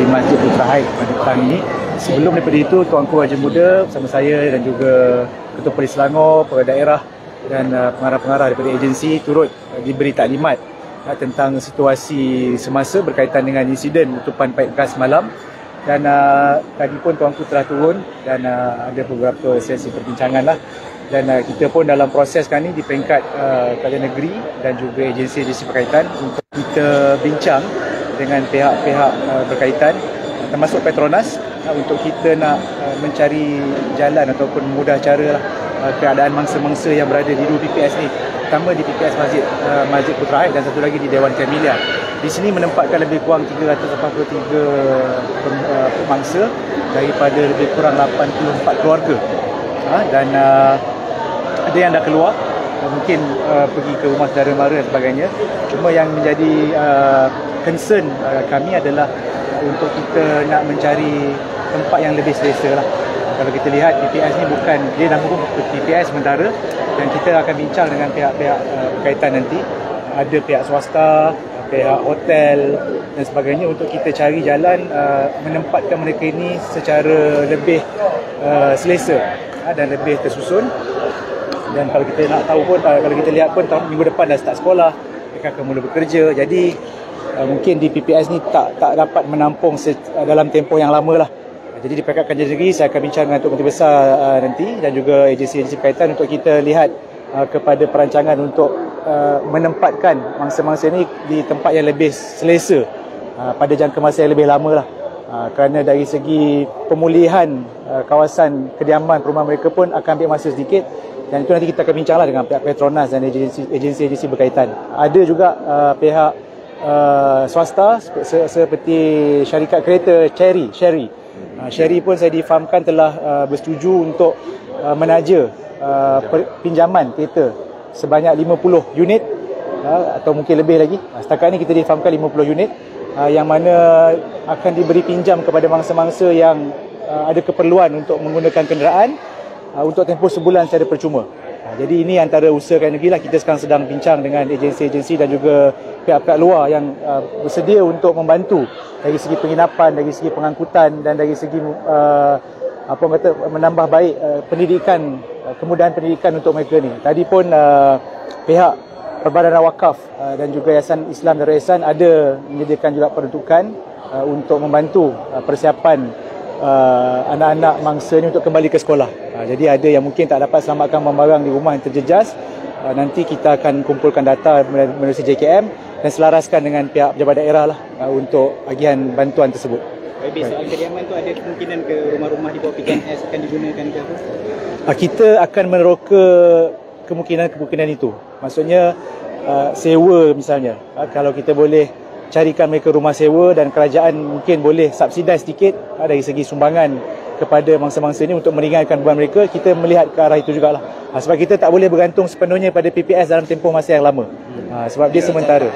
Masjid Putra Haid pada petang ini. Sebelum daripada itu, Tuanku Haji Muda bersama saya dan juga Ketua Polis Selangor, Pengarah Daerah dan pengarah-pengarah daripada agensi turut diberi taklimat tentang situasi semasa berkaitan dengan insiden letupan paip gas malam. Dan tadi pun Tuanku telah turun dan ada beberapa sesi perbincangan lah. Dan kita pun dalam proses sekarang ni di peringkat Kerajaan Negeri dan juga agensi-agensi berkaitan untuk kita bincang dengan pihak-pihak berkaitan termasuk Petronas untuk kita nak mencari jalan ataupun mudah cara keadaan mangsa-mangsa yang berada di dua PPS ni, pertama di PPS Masjid Putra Haid dan satu lagi di Dewan Kamilia. Di sini menempatkan lebih kurang 383 mangsa daripada lebih kurang 84 keluarga. Dan ada yang dah keluar, mungkin pergi ke rumah saudara mara dan sebagainya. Cuma yang menjadi concern kami adalah untuk kita nak mencari tempat yang lebih selesa lah. Kalau kita lihat PPS ni bukan, dia nama pun PPS sementara, dan kita akan bincang dengan pihak-pihak berkaitan nanti. Ada pihak swasta, pihak hotel dan sebagainya untuk kita cari jalan menempatkan mereka ini secara lebih selesa dan lebih tersusun. Dan kalau kita nak tahu pun, kalau kita lihat pun minggu depan dah start sekolah, mereka akan mula bekerja. Jadi mungkin di PPS ni tak dapat menampung dalam tempoh yang lama lah. Jadi di peringkat Kerajaan Negeri saya akan bincang dengan Tok Menteri Besar nanti dan juga agensi-agensi berkaitan untuk kita lihat kepada perancangan untuk menempatkan mangsa-mangsa ini di tempat yang lebih selesa pada jangka masa yang lebih lama lah. Kerana dari segi pemulihan kawasan kediaman perumahan mereka pun akan ambil masa sedikit, dan itu nanti kita akan bincanglah dengan pihak Petronas dan agensi-agensi berkaitan. Ada juga pihak swasta seperti syarikat kereta Sherry pun saya difahamkan telah bersetuju untuk menaja pinjaman kereta sebanyak 50 unit atau mungkin lebih lagi. Setakat ini kita difahamkan 50 unit yang mana akan diberi pinjam kepada mangsa-mangsa yang ada keperluan untuk menggunakan kenderaan untuk tempoh sebulan secara percuma. Jadi ini antara usaha Kerajaan Negeri lah. Kita sekarang sedang bincang dengan agensi-agensi dan juga pihak-pihak luar yang bersedia untuk membantu dari segi penginapan, dari segi pengangkutan dan dari segi menambah baik pendidikan, kemudahan pendidikan untuk mereka ni. Tadi pun pihak Perbadanan Wakaf dan juga Yayasan Islam Darul Ihsan ada menyediakan juga peruntukan untuk membantu persiapan anak-anak mangsa ni untuk kembali ke sekolah. Jadi ada yang mungkin tak dapat selamatkan barang di rumah yang terjejas, nanti kita akan kumpulkan data melalui JKM dan selaraskan dengan pihak pejabat daerah lah untuk agihan bantuan tersebut. Baik, soal kediaman tu ada kemungkinan ke rumah-rumah di bawah PKNS akan digunakan ke apa? Kita akan meneroka kemungkinan itu. Maksudnya sewa misalnya. Kalau kita boleh carikan mereka rumah sewa dan kerajaan mungkin boleh subsidize sedikit dari segi sumbangan kepada mangsa-mangsa ini untuk meringankan beban mereka, kita melihat ke arah itu jugalah. Sebab kita tak boleh bergantung sepenuhnya pada PPS dalam tempoh masa yang lama. Sebab dia sementara.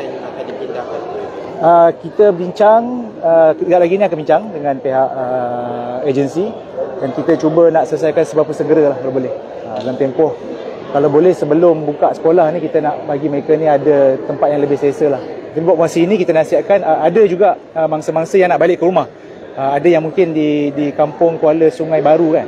Kita bincang, sekejap lagi ni akan bincang dengan pihak agensi dan kita cuba nak selesaikan seberapa segera lah kalau boleh. Dalam tempoh, kalau boleh sebelum buka sekolah ni kita nak bagi mereka ni ada tempat yang lebih selesa lah. Jadi buat masa ini kita nasihatkan, ada juga mangsa-mangsa yang nak balik ke rumah. Ada yang mungkin di kampung Kuala Sungai Baru kan.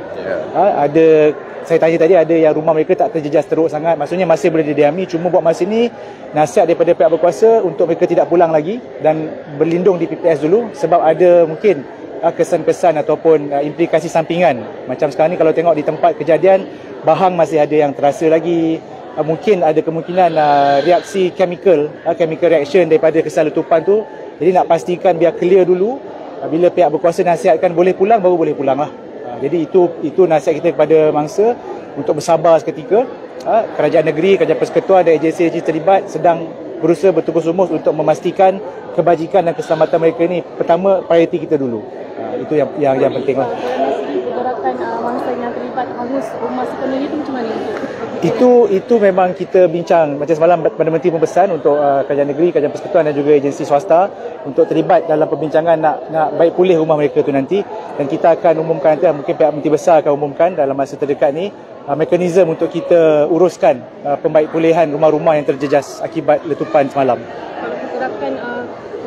Ada, saya tanya tadi, ada yang rumah mereka tak terjejas teruk sangat, maksudnya masih boleh didiami. Cuma buat masa ini nasihat daripada pihak berkuasa untuk mereka tidak pulang lagi dan berlindung di PPS dulu, sebab ada mungkin kesan-kesan ataupun implikasi sampingan. Macam sekarang ni kalau tengok di tempat kejadian, bahang masih ada yang terasa lagi. Mungkin ada kemungkinan reaksi chemical reaction daripada kesan letupan tu. Jadi nak pastikan biar clear dulu. Bila pihak berkuasa nasihatkan boleh pulang, baru boleh pulang lah. Jadi itu nasihat kita kepada mangsa untuk bersabar seketika. Kerajaan Negeri, Kerajaan Persekutuan dan agensi-agensi terlibat sedang berusaha bertukus-lumus untuk memastikan kebajikan dan keselamatan mereka ni pertama prioriti kita dulu. Itu yang penting lah. Pergerakan mangsa yang terlibat hangus rumah sepenuhnya itu macam mana? Itu memang kita bincang. Macam semalam Perdana Menteri mempesan untuk Kerajaan Negeri, Kerajaan Persekutuan dan juga agensi swasta untuk terlibat dalam perbincangan nak baik pulih rumah mereka tu nanti. Dan kita akan umumkan nanti, mungkin pihak Menteri Besar akan umumkan dalam masa terdekat ni mekanisme untuk kita uruskan pembaik pulihan rumah-rumah yang terjejas akibat letupan semalam. Kalau pergerakan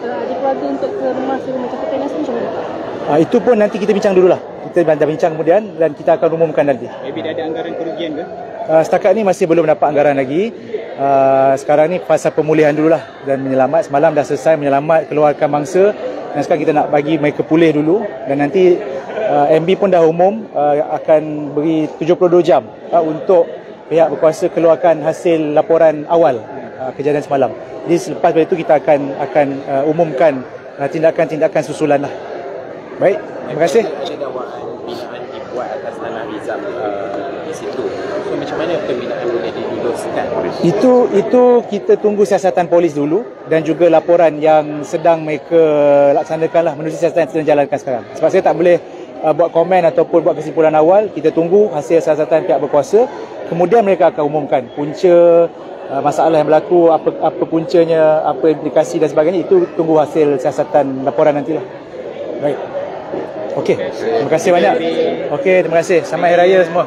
adik keluarga untuk ke rumah macam PKNS macam mana? Itu pun nanti kita bincang dululah. Kita dah bincang kemudian dan kita akan umumkan nanti. Maybe dah ada anggaran kerugian ke? Setakat ni masih belum dapat anggaran lagi. Sekarang ni pasal pemulihan dululah dan menyelamat. Semalam dah selesai menyelamat, keluarkan mangsa, dan sekarang kita nak bagi mereka pulih dulu, dan nanti MB pun dah umum akan beri 72 jam untuk pihak berkuasa keluarkan hasil laporan awal kejadian semalam. Jadi selepas itu kita akan umumkan tindakan-tindakan susulan lah. Baik, terima kasih. Ada dakwaan binaan dibuat atas tanah Rizal di situ. So macam mana pembinaan boleh diluluskan? Itu kita tunggu siasatan polis dulu dan juga laporan yang sedang mereka laksanakan lah, menerusi siasatan yang sedang jalankan sekarang. Sebab saya tak boleh buat komen ataupun buat kesimpulan awal. Kita tunggu hasil siasatan pihak berkuasa, kemudian mereka akan umumkan punca masalah yang berlaku, apa puncanya, apa implikasi dan sebagainya. Itu tunggu hasil siasatan laporan nantilah. Baik. Okey, terima kasih banyak. Okey, terima kasih. Selamat Hari Raya semua.